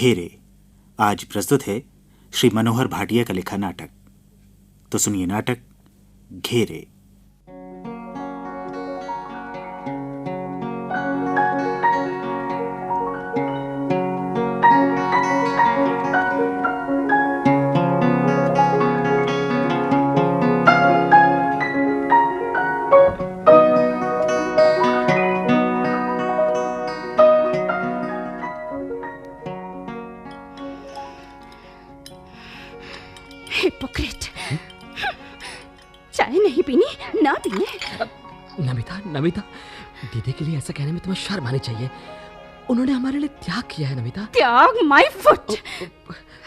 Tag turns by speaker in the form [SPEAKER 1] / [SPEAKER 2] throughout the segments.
[SPEAKER 1] घेरे आज प्रस्तुत है श्री मनोहर भाटिया का लिखा नाटक। तो सुनिए नाटक घेरे।
[SPEAKER 2] हिपोक्रेट, चाय नहीं पीनी ना पीने।
[SPEAKER 3] नमिता, दीदी के लिए ऐसा कहने में तुम्हें शर्म आनी चाहिए। उन्होंने हमारे लिए त्याग किया है नमिता।
[SPEAKER 2] त्याग? My foot.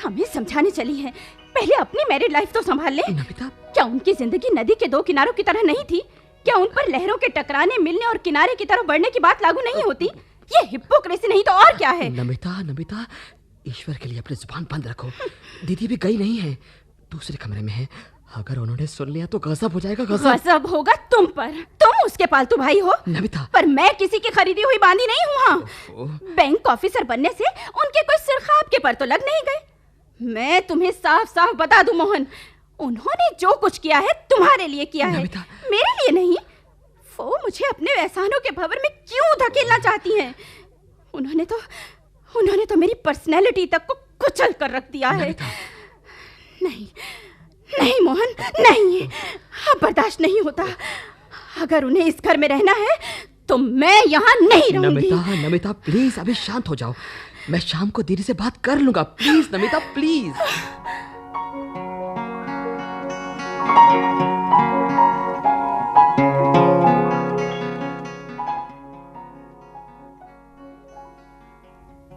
[SPEAKER 2] हमें समझाने चली है, पहले अपनी मैरिड लाइफ तो संभाल ले।
[SPEAKER 3] नमिता,
[SPEAKER 2] क्या उनकी जिंदगी नदी के दो किनारों की तरह नहीं थी? क्या उन पर लहरों के टकराने, मिलने और किनारे की तरफ बढ़ने की बात लागू नहीं होती? ये हिपोक्रेसी नहीं तो और क्या है?
[SPEAKER 3] नमिता, ईश्वर के लिए अपनी जुबान बंद रखो। दीदी भी गई नहीं है, दूसरे कमरे में है। अगर उन्होंने सुन लिया तो गजब हो जाएगा।
[SPEAKER 2] गजब होगा तुम पर। तुम उसके पालतू भाई हो
[SPEAKER 3] नमिता,
[SPEAKER 2] पर मैं किसी की खरीदी हुई बांधी नहीं हूँ। हाँ, बैंक ऑफिसर बनने से उनके कोई सिरखाब के पर तो लग नहीं गए। मैं तुम्हें साफ साफ बता दूं मोहन, उन्होंने जो कुछ किया है तुम्हारे लिए किया है, मेरे लिए नहीं। वो मुझे अपने एहसानों के भंवर में क्यों धकेलना चाहती हैं? उन्होंने तो मेरी पर्सनैलिटी तक को कुचल कर रख दिया है। नहीं मोहन, नहीं, अब बर्दाश्त नहीं होता। अगर उन्हें इस घर में रहना है तो मैं यहाँ नहीं रहूंगी।
[SPEAKER 3] नमिता प्लीज अभी शांत हो जाओ। मैं शाम को दीदी से बात कर लूंगा। Please Namita, please.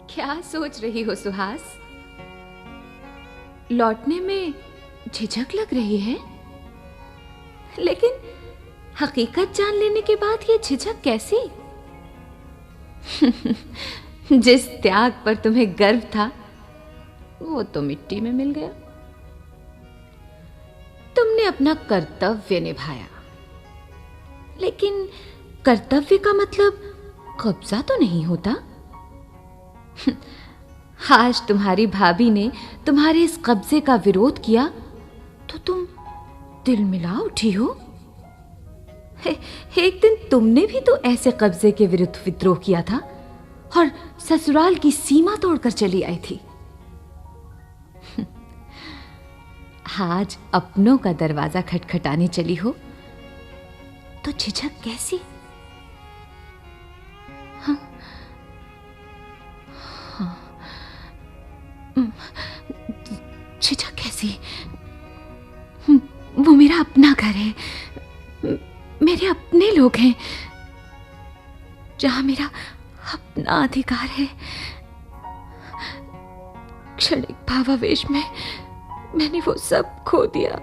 [SPEAKER 4] क्या सोच रही हो सुहास? लौटने में झिझक लग रही है, लेकिन हकीकत जान लेने के बाद ये झिझक कैसी? जिस त्याग पर तुम्हें गर्व था वो तो मिट्टी में मिल गया। तुमने अपना कर्तव्य निभाया, लेकिन कर्तव्य का मतलब कब्जा तो नहीं होता। आज तुम्हारी भाभी ने तुम्हारे इस कब्जे का विरोध किया तो तुम दिल मिला उठी हो। एक दिन तुमने भी तो ऐसे कब्जे के विरुद्ध विद्रोह किया था और ससुराल की सीमा तोड़कर चली आई थी। आज अपनों का दरवाजा खटखटाने चली हो तो झिझक कैसी? झिझक कैसी? वो मेरा अपना घर है, मेरे अपने लोग हैं, जहां मेरा अपना अधिकार है। क्षणिक भावावेश में मैंने वो सब खो दिया।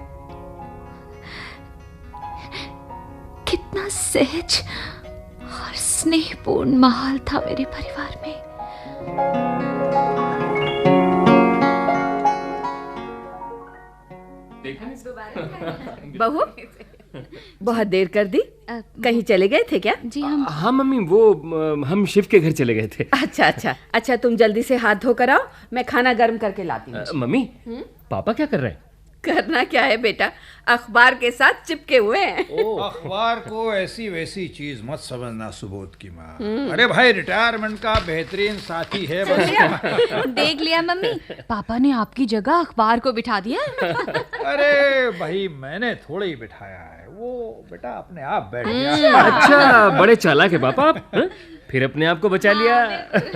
[SPEAKER 4] कितना सहज और स्नेहपूर्ण माहौल था मेरे परिवार में।
[SPEAKER 2] बहू, बहुत देर कर दी। कहीं चले गए थे क्या?
[SPEAKER 4] जी
[SPEAKER 5] हाँ मम्मी, वो हम शिव के घर चले गए थे।
[SPEAKER 2] अच्छा, तुम जल्दी से हाथ धो कर आओ, मैं खाना गर्म करके लाती हूँ।
[SPEAKER 5] मम्मी, पापा क्या कर रहे हैं?
[SPEAKER 2] करना क्या है बेटा, अखबार के साथ चिपके हुए हैं।
[SPEAKER 6] अखबार को ऐसी वैसी चीज मत समझना सुबोध की माँ। अरे भाई, रिटायरमेंट का बेहतरीन साथी है बस।
[SPEAKER 4] देख लिया मम्मी, पापा ने आपकी जगह अखबार को बिठा दिया।
[SPEAKER 6] अरे भाई, मैंने थोड़ा ही बिठाया है, वो बेटा अपने आप बैठ गया।
[SPEAKER 5] अच्छा, बड़े चालाक है पापा आप। फिर अपने आप को बचा लिया।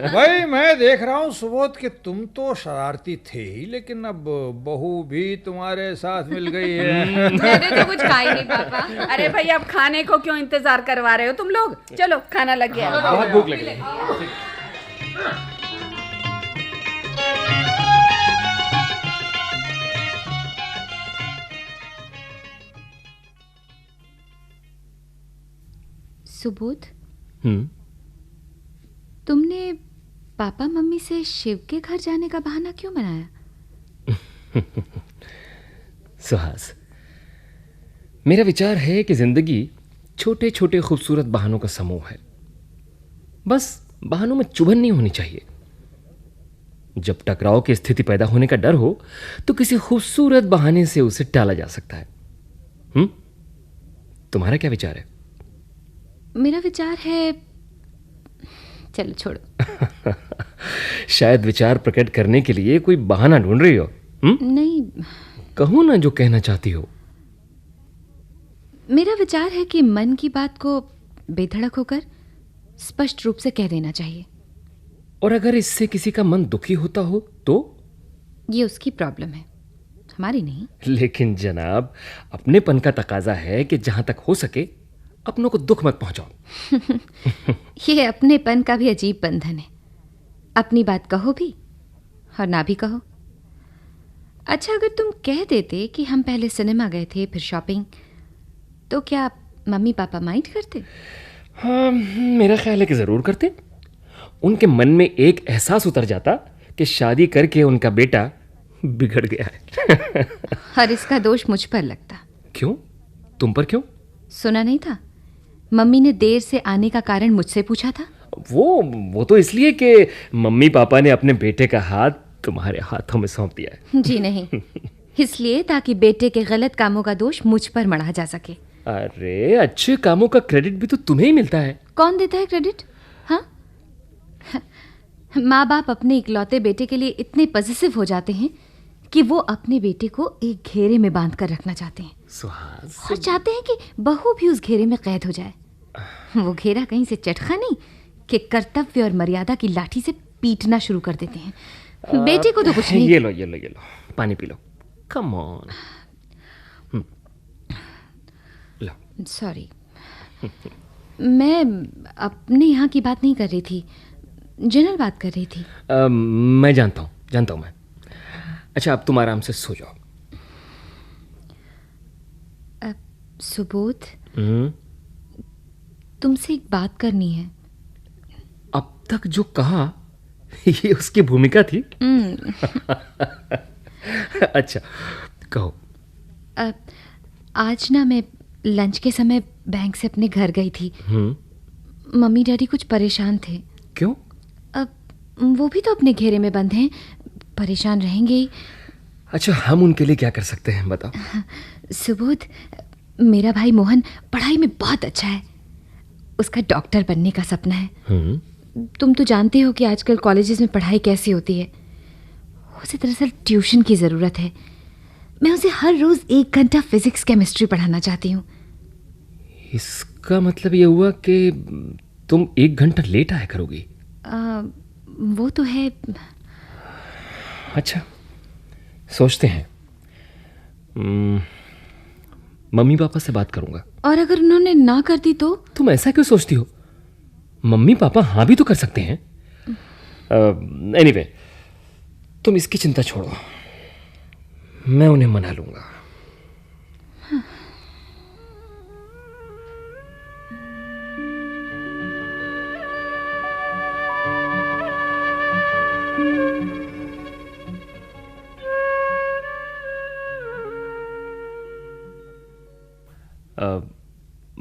[SPEAKER 6] भाई मैं देख रहा हूँ सुबोध कि तुम तो शरारती थे ही, लेकिन अब बहू भी तुम्हारे साथ मिल गई है।
[SPEAKER 4] मैंने तो कुछ खाई नहीं पापा।
[SPEAKER 2] अरे भाई, अब खाने को क्यों इंतजार करवा रहे हो तुम लोग? चलो, खाना लग गया।
[SPEAKER 5] बहुत भूख लगी।
[SPEAKER 4] सुबोध, तुमने पापा मम्मी से शिव के घर जाने का बहाना क्यों बनाया?
[SPEAKER 5] सुहास, मेरा विचार है कि जिंदगी छोटे छोटे खूबसूरत बहानों का समूह है। बस बहानों में चुभन नहीं होनी चाहिए। जब टकराव की स्थिति पैदा होने का डर हो तो किसी खूबसूरत बहाने से उसे टाला जा सकता है। तुम्हारा क्या विचार है?
[SPEAKER 4] मेरा विचार है, चलो छोड़ो।
[SPEAKER 5] शायद विचार प्रकट करने के लिए कोई बहाना ढूंढ रही हो।
[SPEAKER 4] नहीं,
[SPEAKER 5] कहो ना जो कहना चाहती हो।
[SPEAKER 4] मेरा विचार है कि मन की बात को बेधड़क होकर स्पष्ट रूप से कह देना चाहिए।
[SPEAKER 5] और अगर इससे किसी का मन दुखी होता हो तो?
[SPEAKER 4] ये उसकी प्रॉब्लम है, हमारी नहीं।
[SPEAKER 5] लेकिन जनाब, अपनेपन का तकाजा है कि जहां तक हो सके अपनों को दुख मत पहुंचाओ।
[SPEAKER 4] ये अपनेपन का भी अजीब बंधन है, अपनी बात कहो भी और ना भी कहो। अच्छा, अगर तुम कह देते कि हम पहले सिनेमा गए थे फिर शॉपिंग, तो क्या मम्मी पापा माइंड करते?
[SPEAKER 5] हाँ, मेरा ख्याल है कि जरूर करते। उनके मन में एक एहसास उतर जाता कि शादी करके उनका बेटा बिगड़ गया है।
[SPEAKER 4] और इसका दोष मुझ पर लगता।
[SPEAKER 5] क्यों? तुम पर क्यों?
[SPEAKER 4] सुना नहीं था? मम्मी ने देर से आने का कारण मुझसे पूछा था।
[SPEAKER 5] वो तो इसलिए कि मम्मी पापा ने अपने बेटे का हाथ तुम्हारे हाथों में सौंप दिया है।
[SPEAKER 4] जी नहीं, इसलिए ताकि बेटे के गलत कामों का दोष मुझ पर मढ़ा जा सके।
[SPEAKER 5] अरे, अच्छे कामों का क्रेडिट भी तो तुम्हें ही मिलता है।
[SPEAKER 4] कौन देता है क्रेडिट? हाँ, माँ बाप अपने इकलौते बेटे के लिए इतने पॉजिटिव हो जाते हैं कि वो अपने बेटे को एक घेरे में बांध कर रखना चाहते हैं
[SPEAKER 5] सुहास,
[SPEAKER 4] और चाहते हैं कि बहू भी उस घेरे में कैद हो जाए। वो घेरा कहीं से चटखा नहीं कि कर्तव्य और मर्यादा की लाठी से पीटना शुरू कर देते हैं। बेटे को तो कुछ नहीं।
[SPEAKER 5] ये लो, पानी P low. Come on. Low.
[SPEAKER 4] Sorry, मैं अपने यहाँ की बात नहीं कर रही थी, जनरल बात कर रही थी।
[SPEAKER 5] मैं जानता हूँ मैं। अच्छा, अब तुम आराम से सो जाओ।
[SPEAKER 4] सुबोध, तुमसे एक बात करनी है।
[SPEAKER 5] अब तक जो कहा ये उसकी भूमिका थी। अच्छा, कहो।
[SPEAKER 4] आज ना मैं लंच के समय बैंक से अपने घर गई थी। मम्मी डैडी कुछ परेशान थे।
[SPEAKER 5] क्यों?
[SPEAKER 4] अब वो भी तो अपने घेरे में बंद हैं, परेशान रहेंगे ही।
[SPEAKER 5] अच्छा, हम उनके लिए क्या कर सकते हैं, बताओ।
[SPEAKER 4] सुबोध, मेरा भाई मोहन पढ़ाई में बहुत अच्छा है। उसका डॉक्टर बनने का सपना है। तुम तो जानते हो कि आजकल कॉलेजेस में पढ़ाई कैसी होती है। उसे दरअसल ट्यूशन की ज़रूरत है। मैं उसे हर रोज़ 1 घंटा फिजिक्स केमिस्ट्री पढ़ाना चाहती हूँ।
[SPEAKER 5] इसका मतलब ये हुआ कि तुम 1 घंटा लेट आया करोगी?
[SPEAKER 4] वो तो है।
[SPEAKER 5] अच्छा, सोचते हैं। मम्मी पापा से बात करूंगा।
[SPEAKER 4] और अगर उन्होंने ना कर दी तो?
[SPEAKER 5] तुम ऐसा क्यों सोचती हो? मम्मी पापा हाँ भी तो कर सकते हैं। एनीवे, तुम इसकी चिंता छोड़ो, मैं उन्हें मना लूंगा।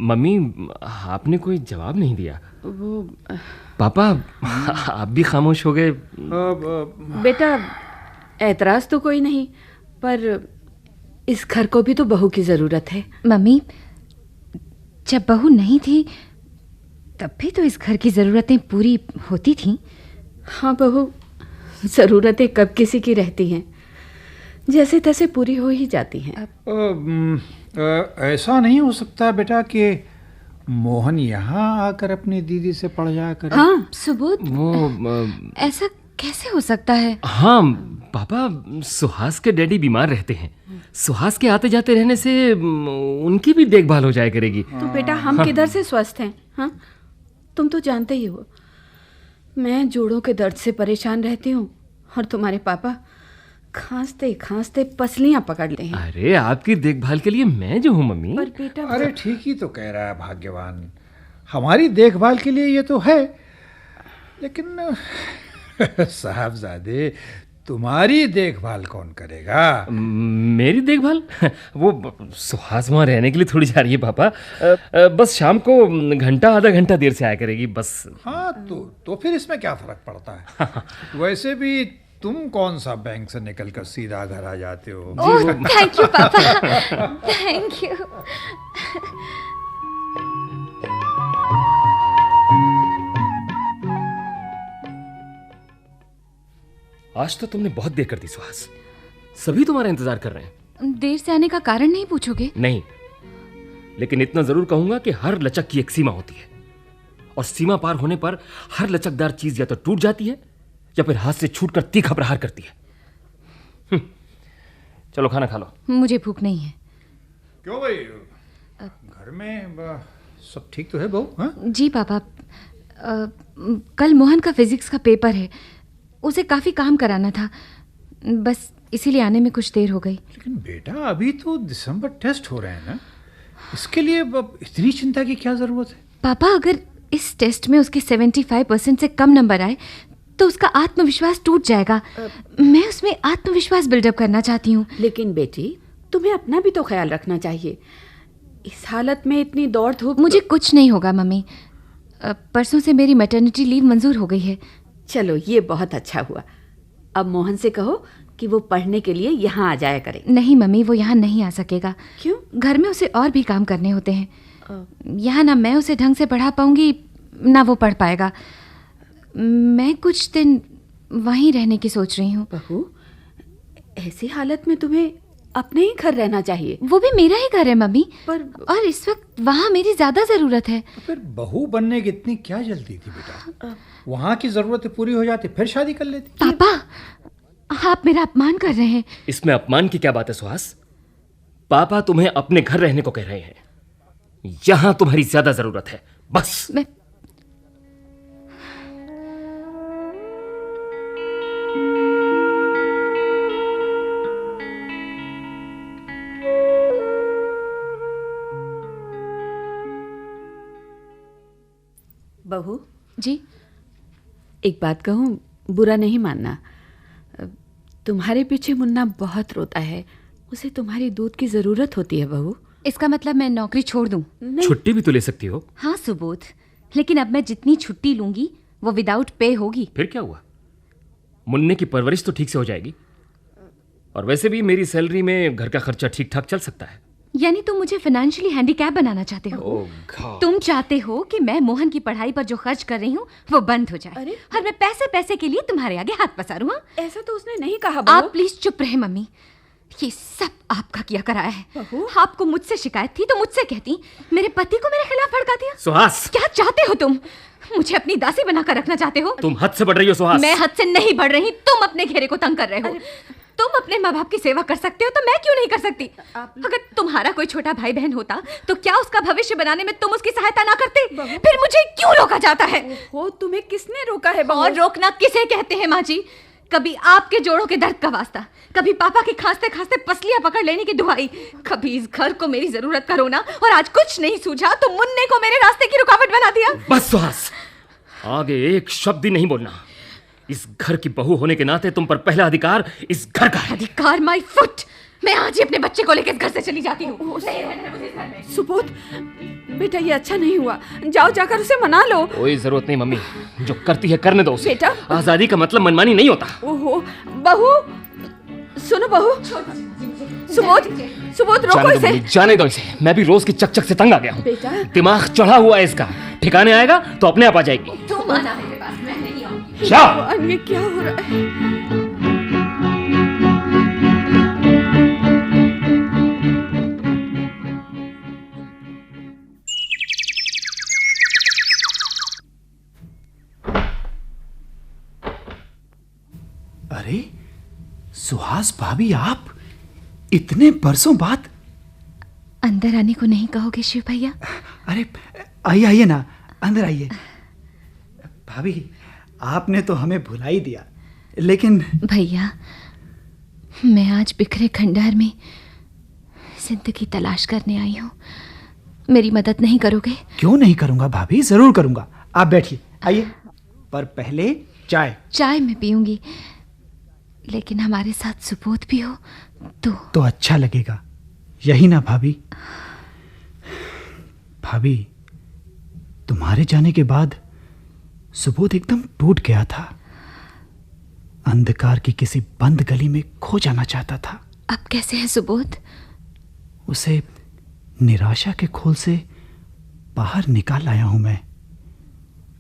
[SPEAKER 5] मम्मी, आपने कोई जवाब नहीं दिया।
[SPEAKER 2] वो
[SPEAKER 5] पापा, आप भी खामोश हो गए।
[SPEAKER 2] बेटा, ऐतराज तो कोई नहीं, पर इस घर को भी तो बहू की ज़रूरत है।
[SPEAKER 4] मम्मी, जब बहू नहीं थी तब भी तो इस घर की ज़रूरतें पूरी होती थीं।
[SPEAKER 2] हाँ बहू, ज़रूरतें कब किसी की रहती हैं, जैसे तैसे पूरी हो ही जाती हैं।
[SPEAKER 6] ऐसा नहीं हो सकता बेटा कि मोहन यहाँ आकर अपनी दीदी से पढ़ जाया करे?
[SPEAKER 2] हाँ
[SPEAKER 4] सुबोध,
[SPEAKER 5] वो
[SPEAKER 4] ऐसा कैसे हो सकता है?
[SPEAKER 5] हाँ पापा, सुहास के डैडी बीमार रहते हैं। सुहास के आते जाते रहने से उनकी भी देखभाल हो जाया करेगी।
[SPEAKER 2] तो बेटा, हम किधर से स्वस्थ हैं? हाँ, तुम तो जानते ही हो, मैं जोड़ों के दर्द से परेशान रहती हूँ और तुम्हारे पापा खांसते खांसते पसलियां पकड़ ले हैं।
[SPEAKER 5] अरे, आपकी देखभाल के लिए मैं जो हूँ मम्मी।
[SPEAKER 2] पर बेटा,
[SPEAKER 6] अरे ठीक ही तो कह रहा है भाग्यवान, हमारी देखभाल के लिए ये तो है, लेकिन साहबजादे, तुम्हारी देखभाल कौन करेगा?
[SPEAKER 5] मेरी देखभाल? वो सुहास वहाँ रहने के लिए थोड़ी जा रही है पापा। बस शाम को घंटा आधा घंटा देर से आया करेगी बस।
[SPEAKER 6] हाँ, तो फिर इसमें क्या फर्क पड़ता है? वैसे भी तुम कौन सा बैंक से निकलकर सीधा घर आ जाते हो?
[SPEAKER 4] ओह थैंक यू पापा, थैंक यू।
[SPEAKER 5] आज तो तुमने बहुत देर कर दी सुहास, सभी तुम्हारा इंतजार कर रहे हैं।
[SPEAKER 4] देर से आने का कारण नहीं पूछोगे?
[SPEAKER 5] नहीं, लेकिन इतना जरूर कहूंगा कि हर लचक की एक सीमा होती है, और सीमा पार होने पर हर लचकदार चीज या तो टूट जाती है या फिर हाथ से छूटकर तीखा प्रहार करती है। चलो खाना खा लो।
[SPEAKER 4] मुझे भूख नहीं है।
[SPEAKER 6] क्यों भाई, घर में सब ठीक तो है बहू? हाँ?
[SPEAKER 4] जी पापा, कल मोहन का फिजिक्स का पेपर है, उसे काफी काम कराना था, बस इसीलिए आने में कुछ देर हो गई।
[SPEAKER 6] लेकिन बेटा अभी तो दिसंबर टेस्ट हो रहे हैं ना, इसके लिए इतनी चिंता की क्या जरूरत है?
[SPEAKER 4] पापा अगर इस टेस्ट में उसके 75% से कम नंबर आए तो उसका आत्मविश्वास टूट जाएगा। मैं उसमें आत्मविश्वास बिल्डअप करना चाहती हूँ।
[SPEAKER 2] लेकिन बेटी, तुम्हें अपना भी तो ख्याल रखना चाहिए। इस हालत में इतनी दौड़ धूप।
[SPEAKER 4] मुझे कुछ नहीं होगा मम्मी, परसों से मेरी मैटरनिटी लीव मंजूर हो गई है।
[SPEAKER 2] चलो ये बहुत अच्छा हुआ। अब मोहन से कहो कि वो पढ़ने के लिए यहाँ आ जाया करे।
[SPEAKER 4] नहीं मम्मी, वो यहाँ नहीं आ सकेगा।
[SPEAKER 2] क्यों?
[SPEAKER 4] घर में उसे और भी काम करने होते हैं। यहाँ ना मैं उसे ढंग से पढ़ा पाऊंगी ना वो पढ़ पाएगा। मैं कुछ दिन वहीं रहने की सोच रही हूँ।
[SPEAKER 2] बहू, ऐसी हालत में तुम्हें अपने ही घर रहना चाहिए।
[SPEAKER 4] वो भी मेरा ही घर है मम्मी,
[SPEAKER 2] पर
[SPEAKER 4] और इस वक्त वहाँ मेरी ज्यादा जरूरत है।
[SPEAKER 6] तो फिर बहू बनने की इतनी क्या जल्दी थी बेटा? वहाँ की जरूरतें पूरी हो जाती फिर शादी कर लेती।
[SPEAKER 4] पापा, आप मेरा अपमान कर रहे हैं।
[SPEAKER 5] इसमें अपमान की क्या बात है सुहास? पापा तुम्हें अपने घर रहने को कह रहे हैं, यहां तुम्हारी ज्यादा जरूरत है, बस।
[SPEAKER 4] मैं
[SPEAKER 2] बहू
[SPEAKER 4] जी,
[SPEAKER 2] एक बात कहूँ, बुरा नहीं मानना। तुम्हारे पीछे मुन्ना बहुत रोता है, उसे तुम्हारी दूध की जरूरत होती है बहू।
[SPEAKER 4] इसका मतलब मैं नौकरी छोड़ दूं?
[SPEAKER 5] छुट्टी भी तो ले सकती हो।
[SPEAKER 4] हाँ सुबोध, लेकिन अब मैं जितनी छुट्टी लूंगी वो विदाउट पे होगी।
[SPEAKER 5] फिर क्या हुआ, मुन्ने की परवरिश तो ठीक से हो जाएगी, और वैसे भी मेरी सैलरी में घर का खर्चा ठीक ठाक चल सकता है।
[SPEAKER 4] यानी तुम मुझे फाइनेंशियली हैंडीकैप बनाना चाहते हो?
[SPEAKER 5] ओह गॉड।
[SPEAKER 4] तुम चाहते हो कि मैं मोहन की पढ़ाई पर जो खर्च कर रही हूँ वो बंद हो जाए,
[SPEAKER 2] अरे?
[SPEAKER 4] और मैं पैसे पैसे के लिए तुम्हारे आगे हाथ पसारूं? हाँ?
[SPEAKER 2] ऐसा तो उसने नहीं कहा बहू।
[SPEAKER 4] आप प्लीज चुप रहे मम्मी, ये सब आपका किया कराया है।
[SPEAKER 2] बहू?
[SPEAKER 4] आपको मुझसे शिकायत थी तो मुझसे कहती, मेरे पति को मेरे खिलाफ भड़का दिया।
[SPEAKER 5] सुहास,
[SPEAKER 4] क्या चाहते हो तुम? मुझे अपनी दासी बनाकर रखना चाहते हो?
[SPEAKER 5] तुम हद से बढ़ रही हो सुहास।
[SPEAKER 4] मैं हद से नहीं बढ़ रही, तुम अपने घेरे को तंग कर रहे हो। तुम अपने माँ बाप की सेवा कर सकते हो तो मैं क्यों नहीं कर सकती? अगर तुम्हारा कोई छोटा भाई बहन होता तो क्या उसका भविष्य बनाने में तुम उसकी सहायता ना करते? फिर मुझे क्यों रोका जाता है?
[SPEAKER 2] हो, तुम्हें किसने रोका है बहू?
[SPEAKER 4] और रोकना किसे कहते हैं माँ जी? कभी आपके जोड़ों के दर्द का वास्ता, कभी पापा की खांसते खांसते पसलियां पकड़ लेने की दुहाई, कभी इस घर को मेरी जरूरत का रोना, और आज कुछ नहीं सूझा तो मुन्ने को मेरे रास्ते की रुकावट बना दिया।
[SPEAKER 5] बस सुहास, आगे एक शब्द ही नहीं बोलना। इस घर की बहू होने के नाते तुम पर पहला अधिकार इस घर का है।
[SPEAKER 4] अधिकार माय फुट। मैं आज ही अपने बच्चे को लेकर घर से चली जाती हूँ।
[SPEAKER 2] सुबोध, बेटा ये अच्छा नहीं हुआ, जाओ जाकर उसे मना लो।
[SPEAKER 5] कोई जरूरत नहीं मम्मी, जो करती है करने दो उसे।
[SPEAKER 2] बेटा,
[SPEAKER 5] आजादी का मतलब मनमानी नहीं होता।
[SPEAKER 2] ओहो बहू, सुनो बहू। सुबोध, सुबोध रोको इसे।
[SPEAKER 5] जाने दो इसे, मैं भी रोज की चकचक से तंग आ गया हूँ।
[SPEAKER 2] बेटा,
[SPEAKER 5] दिमाग चढ़ा हुआ है इसका, ठिकाने आएगा तो अपने आप आ जाएगी।
[SPEAKER 4] तुम आना मेरे पास, मैं नहीं आऊंगी।
[SPEAKER 5] जा।
[SPEAKER 2] ये क्या हो रहा है?
[SPEAKER 1] अरे सुहास भाभी, आप इतने बरसों बाद?
[SPEAKER 4] अंदर आने को नहीं कहोगे शिव भैया?
[SPEAKER 1] अरे आइए आइए ना, अंदर आइए। भाभी, आपने तो हमें भुला ही दिया, लेकिन
[SPEAKER 4] भैया मैं आज बिखरे खंडहर में जिंदगी तलाश करने आई हूँ, मेरी मदद नहीं करोगे?
[SPEAKER 1] क्यों नहीं करूंगा भाभी, जरूर करूंगा। आप बैठिए, आइए। पर पहले चाय।
[SPEAKER 4] चाय मैं पीऊंगी, लेकिन हमारे साथ सुबोध भी हो तो
[SPEAKER 1] अच्छा लगेगा, यही ना भाभी? भाभी, तुम्हारे जाने के बाद सुबोध एकदम टूट गया था। अंधकार की किसी बंद गली में खो जाना चाहता था।
[SPEAKER 4] अब कैसे है सुबोध?
[SPEAKER 1] उसे निराशा के खोल से बाहर निकाल लाया हूं मैं,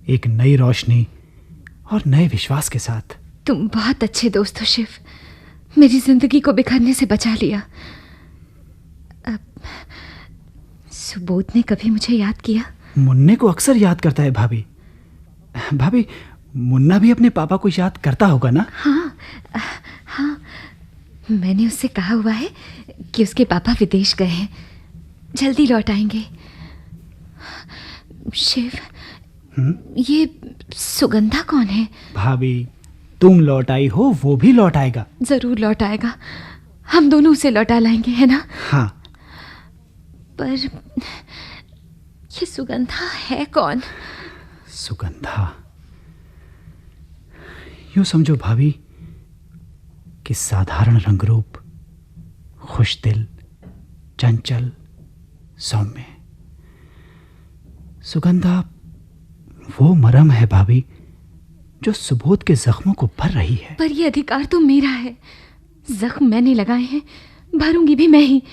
[SPEAKER 1] एक नई रोशनी और नए विश्वास के साथ।
[SPEAKER 4] तुम बहुत अच्छे दोस्त हो शिव, मेरी जिंदगी को बिखरने से बचा लिया। अब सुबोध ने कभी मुझे याद किया?
[SPEAKER 1] मुन्ने को अक्सर याद करता है भाभी। भाभी, मुन्ना भी अपने पापा को याद करता होगा ना?
[SPEAKER 4] हाँ, मैंने उससे कहा हुआ है कि उसके पापा विदेश गए हैं, जल्दी लौट आएंगे। शिव, ये सुगंधा कौन है?
[SPEAKER 1] भाभी, तुम लौट आई हो, वो भी लौट आएगा।
[SPEAKER 4] जरूर लौट आएगा, हम दोनों उसे लौटा लाएंगे, है ना?
[SPEAKER 1] हाँ।
[SPEAKER 4] पर ये सुगंधा है कौन?
[SPEAKER 1] सुगंधा, यूं समझो भाभी कि साधारण रंगरूप, खुशदिल, चंचल, सौम्य। सुगंधा वो मरहम है भाभी जो सुबोध के जख्मों को भर रही है।
[SPEAKER 4] पर ये अधिकार तो मेरा है, जख्म मैंने लगाए हैं, भरूंगी भी मैं ही।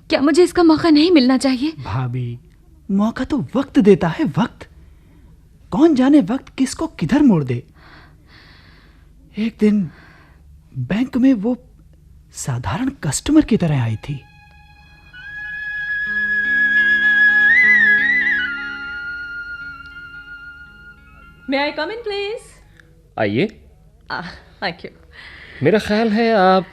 [SPEAKER 4] क्या मुझे इसका मौका नहीं मिलना चाहिए?
[SPEAKER 1] भाभी, मौका तो वक्त देता है, वक्त। कौन जाने वक्त किसको किधर मोड़ दे। एक दिन बैंक में वो साधारण कस्टमर की तरह आई थी।
[SPEAKER 7] May I come in, please?
[SPEAKER 5] आइए।
[SPEAKER 7] Thank you.
[SPEAKER 5] मेरा ख्याल है आप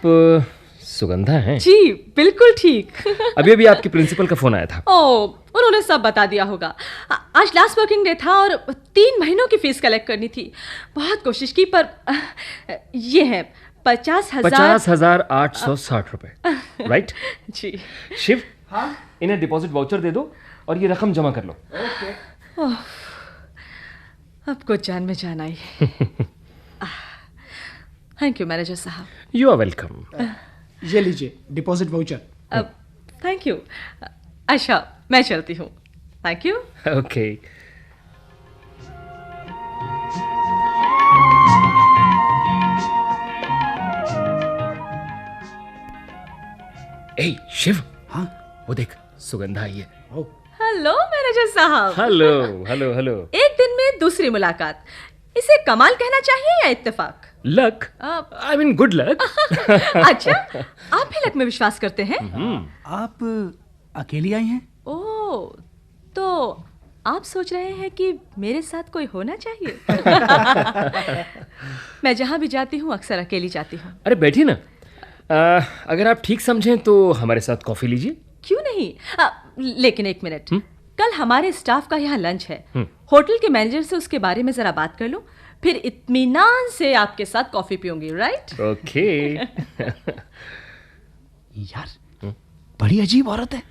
[SPEAKER 5] सुगंधा हैं।
[SPEAKER 7] जी बिल्कुल ठीक।
[SPEAKER 5] अभी अभी आपकी प्रिंसिपल का फोन आया था।
[SPEAKER 7] उन्होंने सब बता दिया होगा। आज लास्ट वर्किंग डे था और 3 महीनों की फीस कलेक्ट करनी थी। बहुत कोशिश की पर ये है
[SPEAKER 5] 50,860 रुपए, राइट?
[SPEAKER 7] जी।
[SPEAKER 5] शिव, इन्हें डिपॉजिट वाउचर दे दो और ये रकम जमा कर लो।
[SPEAKER 7] अब कुछ जान में जान आई। थैंक यू मैनेजर साहब।
[SPEAKER 5] You are welcome.
[SPEAKER 1] ये लीजिए डिपॉजिट वाउचर।
[SPEAKER 7] Thank you. अच्छा मैं चलती हूँ। Thank you.
[SPEAKER 5] ओके। ए शिव,
[SPEAKER 1] हाँ?
[SPEAKER 5] वो देख, सुगंधा आई है।
[SPEAKER 7] हेलो मैनेजर साहब।
[SPEAKER 5] Hello hello hello.
[SPEAKER 7] एक दिन में दूसरी मुलाकात, इसे कमाल कहना चाहिए या इत्तेफाक?
[SPEAKER 5] Luck, I mean good luck.
[SPEAKER 7] अच्छा, आप भी लक में विश्वास करते हैं?
[SPEAKER 1] आप अकेली आई हैं?
[SPEAKER 7] ओह, तो आप सोच रहे हैं कि मेरे साथ कोई होना चाहिए? मैं जहाँ भी जाती हूँ अक्सर अकेली जाती हूँ।
[SPEAKER 5] अरे बैठिए ना। अगर आप ठीक समझें तो हमारे साथ कॉफी लीजिए।
[SPEAKER 7] क्यों नहीं? लेकिन एक मिनट, कल हमारे स्टाफ का यहाँ लंच है। होटल के मैनेजर से उसके बारे में जरा बात कर लो, फिर इत्मीनान से आपके साथ कॉफी पीऊंगी, राइट?
[SPEAKER 5] ओके।
[SPEAKER 1] यार, बड़ी अजीब औरत है।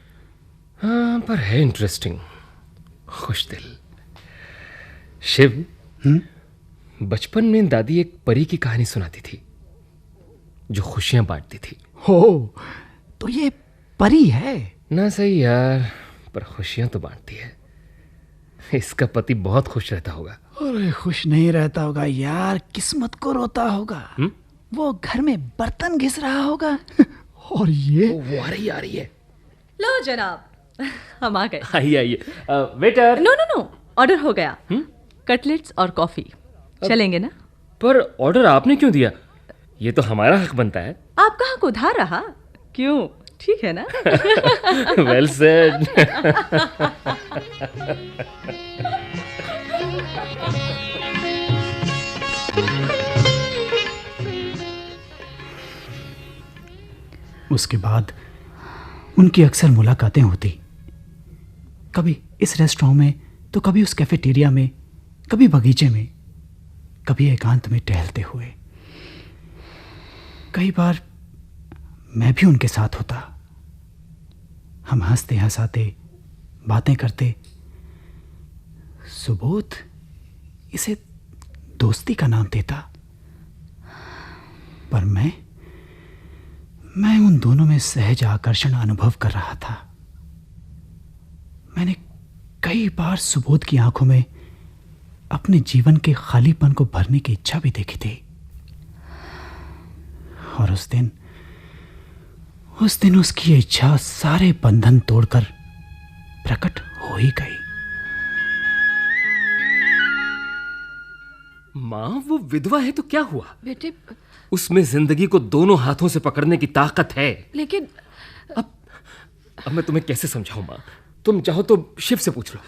[SPEAKER 5] हाँ, पर है इंटरेस्टिंग, खुशदिल। शिव, बचपन में दादी एक परी की कहानी सुनाती थी जो खुशियां बांटती थी।
[SPEAKER 1] हो, तो ये परी है
[SPEAKER 5] ना? सही यार, पर खुशियां तो बांटती है। इसका पति बहुत खुश रहता होगा।
[SPEAKER 1] अरे खुश नहीं रहता होगा यार, किस्मत को रोता होगा। वो घर में बर्तन घिस रहा होगा। और ये
[SPEAKER 5] वो आ रही है।
[SPEAKER 7] लो जनाब, हम आ गए।
[SPEAKER 5] आइए आइए। वेटर।
[SPEAKER 7] नो, ऑर्डर हो गया। कटलेट्स और कॉफी। चलेंगे ना?
[SPEAKER 5] पर ऑर्डर आपने क्यों दिया? ये तो हमारा हक बनता है।
[SPEAKER 7] आपका हक उधार रहा। क्यों, ठीक है ना?
[SPEAKER 5] Well said.
[SPEAKER 1] उसके बाद उनकी अक्सर मुलाकातें होती, कभी इस रेस्टोरेंट में तो कभी उस कैफेटेरिया में, कभी बगीचे में, कभी एकांत में टहलते हुए। कई बार मैं भी उनके साथ होता। हम हंसते हंसाते बातें करते। सुबोध इसे दोस्ती का नाम देता, पर मैं उन दोनों में सहज आकर्षण अनुभव कर रहा था। मैंने कई बार सुबोध की आंखों में अपने जीवन के खालीपन को भरने की इच्छा भी देखी थी। और उस दिन उसकी इच्छा सारे बंधन तोड़कर प्रकट हो ही गई।
[SPEAKER 5] माँ, वो विधवा है तो क्या हुआ?
[SPEAKER 8] बेटे,
[SPEAKER 5] उसमें जिंदगी को दोनों हाथों से पकड़ने की ताकत है।
[SPEAKER 8] लेकिन
[SPEAKER 5] अब मैं तुम्हें कैसे समझाऊं माँ? तुम चाहो तो शिव से पूछ लो।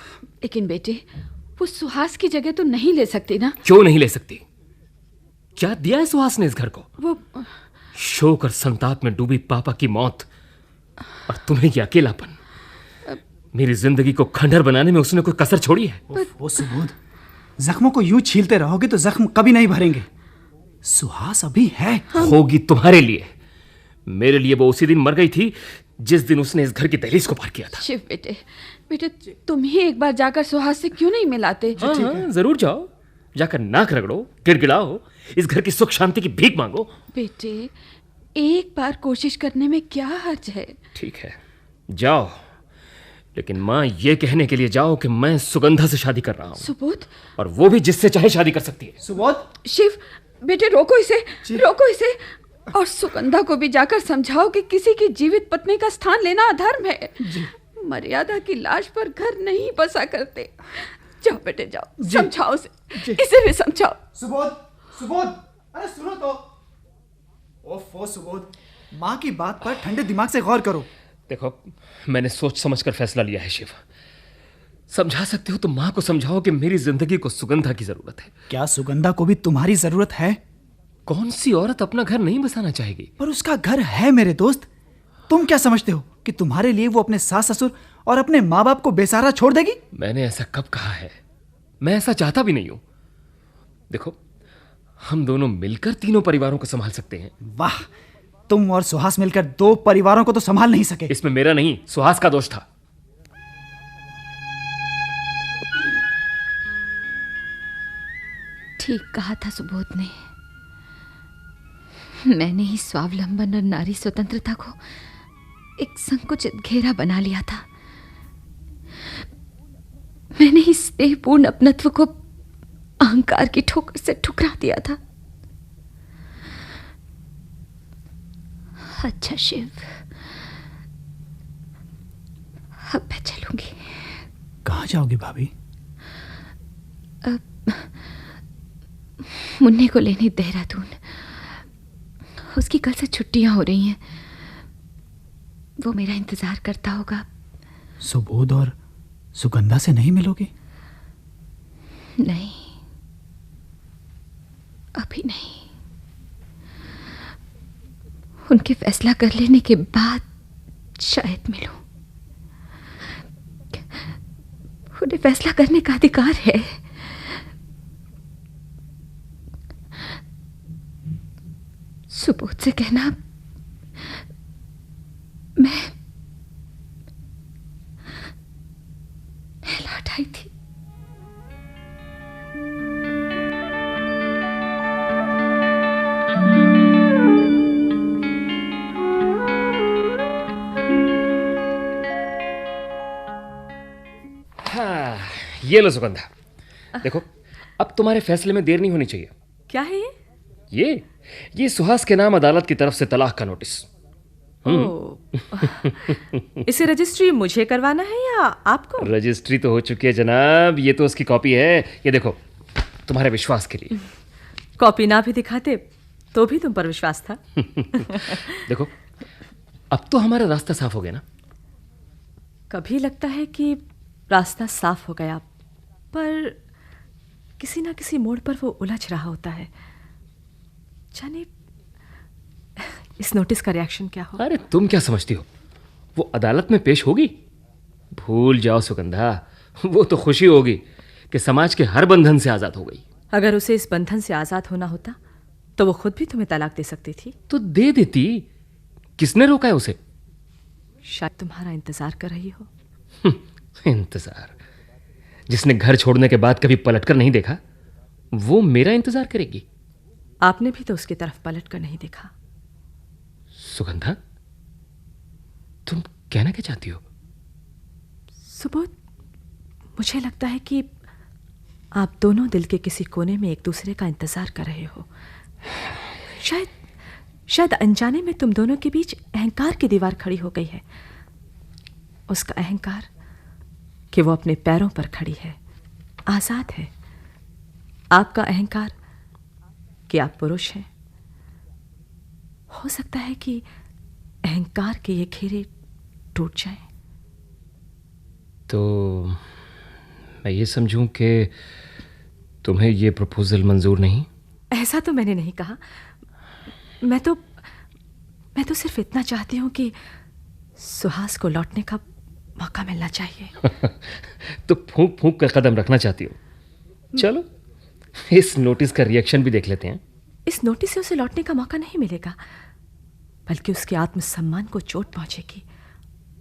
[SPEAKER 8] लेकिन बेटे, वो सुहास की जगह तो नहीं ले सकती ना?
[SPEAKER 5] क्यों नहीं ले सकती? क्या दिया है सुहास ने इस घर को?
[SPEAKER 8] वो
[SPEAKER 5] शोक और संताप में डूबी पापा की मौत, और तुम्हें ये अकेलापन। मेरी जिंदगी को खंडहर बनाने में उसने कोई कसर छोड़ी है?
[SPEAKER 1] वो सुबोध, जख्मों को यूं छीलते रहोगे तो जख्म कभी नहीं भरेंगे। सुहास अभी है।
[SPEAKER 5] होगी तुम्हारे लिए। मेरे लिए वो उसी दिन मर गई थी जिस दिन उसने इस घर की दहलीज को पार किया था।
[SPEAKER 8] शिव बेटे, बेटे तुम ही एक बार जाकर सुहास से क्यों नहीं मिलाते?
[SPEAKER 5] हाँ, जरूर जाओ। जाकर नाक रगड़ो, गिड़गिड़ाओ, इस घर की सुख शांति की भीख मांगो।
[SPEAKER 8] बेटे, एक बार कोशिश करने में क्या हर्ज है?
[SPEAKER 5] ठीक है, जाओ, लेकिन माँ ये कहने के लिए जाओ कि मैं सुगंधा से शादी कर रहा हूँ।
[SPEAKER 8] सुबोध,
[SPEAKER 5] और वो भी जिससे चाहे शादी कर सकती है।
[SPEAKER 1] सुबोध,
[SPEAKER 8] शिव बेटे रोको इसे, रोको इसे। और सुगंधा को भी जाकर समझाओ कि किसी की जीवित पत्नी का स्थान लेना अधर्म है। मर्यादा की लाश पर घर नहीं बसा करते। जाओ बेटे जाओ, समझाओ इसे भी समझाओ।
[SPEAKER 1] सुबोध, अरे सुनो तो। ओफो सुबोध, माँ की बात पर ठंडे दिमाग से गौर करो।
[SPEAKER 5] देखो, मैंने सोच समझकर फैसला लिया है शिव। समझा सकते हो तो माँ को समझाओ कि मेरी जिंदगी को सुगंधा की जरूरत है।
[SPEAKER 1] क्या सुगंधा को भी तुम्हारी जरूरत है?
[SPEAKER 5] कौन सी औरत अपना घर नहीं बसाना चाहेगी?
[SPEAKER 1] पर उसका घर है मेरे दोस्त। तुम क्या समझते हो कि तुम्हारे लिए वो अपने सास ससुर और अपने माँ बाप को बेसहारा छोड़ देगी?
[SPEAKER 5] मैंने ऐसा कब कहा है? मैं ऐसा चाहता भी नहीं हूं। देखो, हम दोनों मिलकर तीनों परिवारों को संभाल सकते हैं।
[SPEAKER 1] वाह, तुम और सुहास मिलकर 2 परिवारों को तो संभाल नहीं सके।
[SPEAKER 5] इसमें मेरा नहीं, सुहास का दोष था।
[SPEAKER 4] ठीक कहा था सुबोध ने। मैंने ही स्वावलंबन और नारी स्वतंत्रता को एक संकुचित घेरा बना लिया था। मैंने ही स्नेहपूर्ण अपनत्व को अहंकार की ठोकर से ठुकरा दिया था। अच्छा शिव, अब मैं चलूंगी।
[SPEAKER 1] कहाँ जाओगी भाभी?
[SPEAKER 4] मुन्ने को लेने देहरादून। उसकी कल से छुट्टियां हो रही हैं। वो मेरा इंतजार करता होगा।
[SPEAKER 1] सुबोध और सुगंधा से नहीं मिलोगे?
[SPEAKER 4] नहीं, अभी नहीं। उनके फैसला कर लेने के बाद शायद मिलूं। उन्हें फैसला करने का अधिकार है। सुबोध से कहना मैं लौट आई थी।
[SPEAKER 5] हाँ, ये लो सुगंधा। देखो, अब तुम्हारे फैसले में देर नहीं होनी चाहिए।
[SPEAKER 7] क्या है ये?
[SPEAKER 5] ये सुहास के नाम अदालत की तरफ से तलाक का नोटिस।
[SPEAKER 7] इसे रजिस्ट्री मुझे करवाना है या आपको?
[SPEAKER 5] रजिस्ट्री तो हो चुकी है जनाब, ये तो उसकी कॉपी है। ये देखो, तुम्हारे विश्वास के लिए।
[SPEAKER 7] कॉपी ना भी दिखाते तो भी तुम पर विश्वास था।
[SPEAKER 5] देखो, अब तो हमारा रास्ता साफ हो गया ना।
[SPEAKER 7] कभी लगता है कि रास्ता साफ हो गया, पर किसी ना किसी मोड़ पर वो उलझ रहा होता है। जाने इस नोटिस का रिएक्शन क्या हो?
[SPEAKER 5] अरे तुम क्या समझती हो, वो अदालत में पेश होगी? भूल जाओ सुगंधा, वो तो खुशी होगी कि समाज के हर बंधन से आजाद हो गई।
[SPEAKER 7] अगर उसे इस बंधन से आजाद होना होता तो वो खुद भी तुम्हें तलाक दे सकती थी।
[SPEAKER 5] तो दे देती, किसने रोका है उसे?
[SPEAKER 7] शायद तुम्हारा इंतजार कर रही हो।
[SPEAKER 5] इंतजार? जिसने घर छोड़ने के बाद कभी पलटकर नहीं देखा, वो मेरा इंतजार करेगी?
[SPEAKER 7] आपने भी तो उसकी तरफ पलट कर नहीं देखा।
[SPEAKER 5] सुगंधा, तुम कहना क्या चाहती हो?
[SPEAKER 7] सुबोध, मुझे लगता है कि आप दोनों दिल के किसी कोने में एक दूसरे का इंतजार कर रहे हो। शायद अनजाने में तुम दोनों के बीच अहंकार की दीवार खड़ी हो गई है। उसका अहंकार कि वो अपने पैरों पर खड़ी है, आजाद है। आपका अहंकार कि आप पुरुष हैं। हो सकता है कि अहंकार के ये घेरे टूट जाएं।
[SPEAKER 5] तो मैं ये समझूं कि तुम्हें ये प्रपोजल मंजूर नहीं?
[SPEAKER 7] ऐसा तो मैंने नहीं कहा। मैं तो सिर्फ इतना चाहती हूं कि सुहास को लौटने का मौका मिलना चाहिए।
[SPEAKER 5] तो फूंक फूंक कर कदम रखना चाहती हो। चलो इस नोटिस का रिएक्शन भी देख लेते हैं।
[SPEAKER 7] इस नोटिस से उसे लौटने का मौका नहीं मिलेगा, बल्कि उसके आत्मसम्मान को चोट पहुंचेगी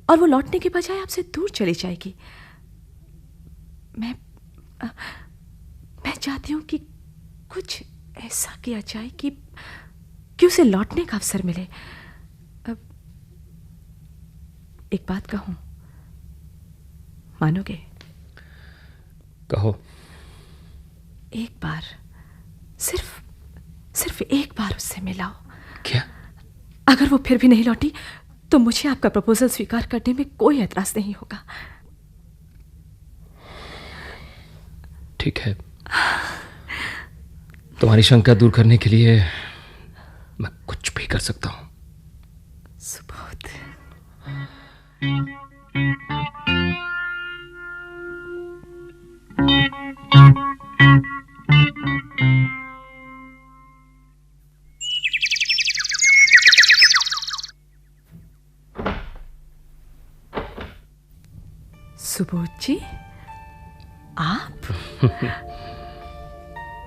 [SPEAKER 7] और वो लौटने के बजाय आपसे दूर चली जाएगी। मैं चाहती हूं कि कुछ ऐसा किया जाए कि उसे लौटने का अवसर मिले। अब एक बात कहूं, मानोगे?
[SPEAKER 5] कहो।
[SPEAKER 7] एक बार, सिर्फ एक बार उससे मिलाओ।
[SPEAKER 5] क्या?
[SPEAKER 7] अगर वो फिर भी नहीं लौटी तो मुझे आपका प्रपोजल स्वीकार करने में कोई एतराज नहीं होगा।
[SPEAKER 5] ठीक है, तुम्हारी शंका दूर करने के लिए मैं कुछ भी कर सकता हूं।
[SPEAKER 7] सुबोध। सुबोध जी, आप?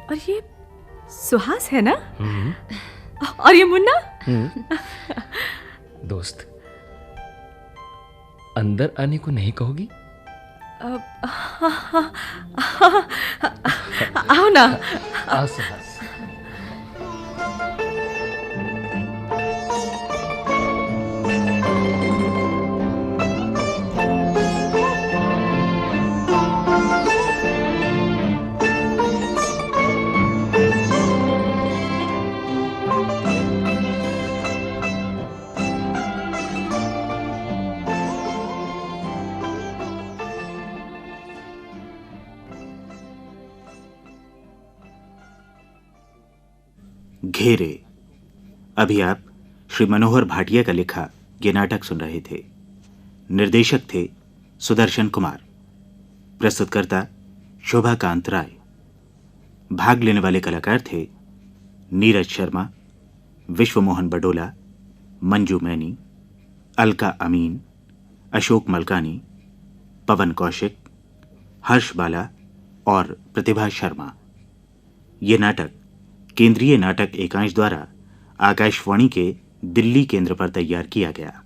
[SPEAKER 7] और ये सुहास है ना? और ये मुन्ना?
[SPEAKER 5] दोस्त, अंदर आने को नहीं कहोगी?
[SPEAKER 7] आओ ना।
[SPEAKER 5] आ सुहास।
[SPEAKER 9] घेरे। अभी आप श्री मनोहर भाटिया का लिखा ये नाटक सुन रहे थे। निर्देशक थे सुदर्शन कुमार। प्रस्तुतकर्ता शोभाकांत राय। भाग लेने वाले कलाकार थे नीरज शर्मा, विश्वमोहन बडोला, मंजू मैनी, अलका अमीन, अशोक मलकानी, पवन कौशिक, हर्ष बाला और प्रतिभा शर्मा। ये नाटक केंद्रीय नाटक एकांश द्वारा आकाशवाणी के दिल्ली केंद्र पर तैयार किया गया।